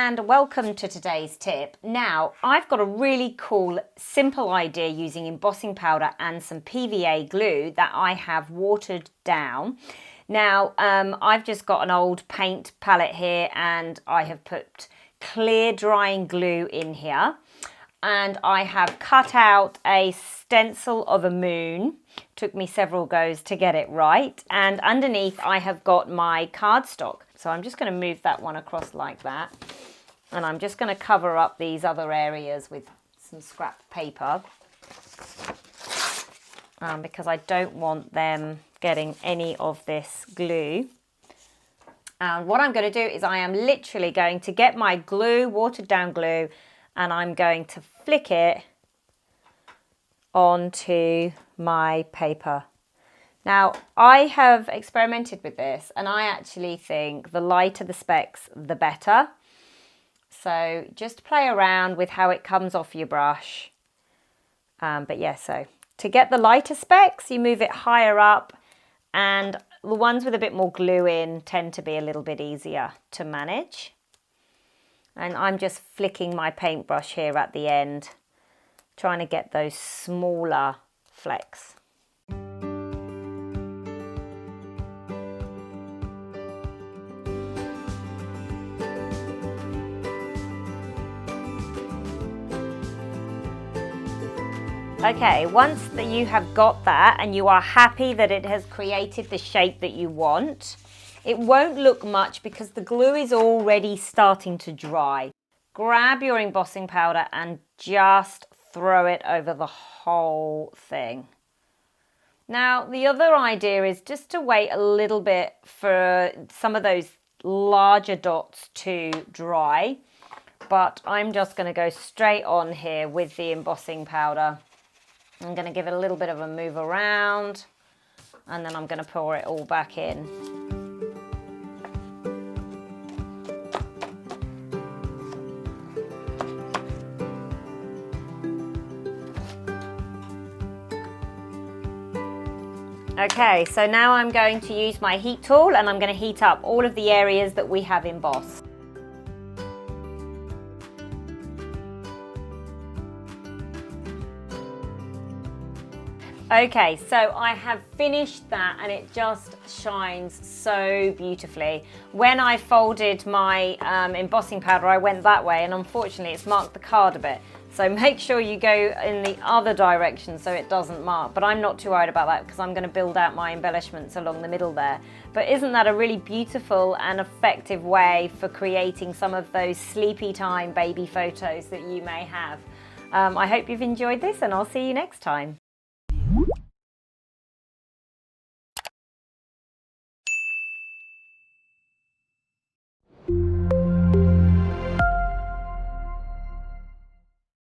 and welcome to today's tip. Now, I've got a really cool, simple idea using embossing powder and some PVA glue that I have watered down. Now, I've just got an old paint palette here and I have put clear drying glue in here. And I have cut out a stencil of a moon. Took me several goes to get it right. And underneath I have got my cardstock. So I'm just going to move that one across like that. And I'm just going to cover up these other areas with some scrap paper. Because I don't want them getting any of this glue. And what I'm going to do is I am literally going to get my glue, watered down glue, and I'm going to flick it onto my paper. Now, I have experimented with this and I actually think the lighter the specks, the better. So just play around with how it comes off your brush. But yeah, so to get the lighter specks, you move it higher up, and the ones with a bit more glue in tend to be a little bit easier to manage. And I'm just flicking my paintbrush here at the end, trying to get those smaller flecks. Okay, once that you have got that and you are happy that it has created the shape that you want, it won't look much because the glue is already starting to dry. Grab your embossing powder and just throw it over the whole thing. Now, the other idea is just to wait a little bit for some of those larger dots to dry, but I'm just going to go straight on here with the embossing powder. I'm going to give it a little bit of a move around, and then I'm going to pour it all back in. Okay, so now I'm going to use my heat tool and I'm going to heat up all of the areas that we have embossed. Okay, so I have finished that and it just shines so beautifully. When I folded my embossing powder, I went that way and unfortunately it's marked the card a bit. So make sure you go in the other direction so it doesn't mark. But I'm not too worried about that because I'm going to build out my embellishments along the middle there. But isn't that a really beautiful and effective way for creating some of those sleepy time baby photos that you may have? I hope you've enjoyed this and I'll see you next time.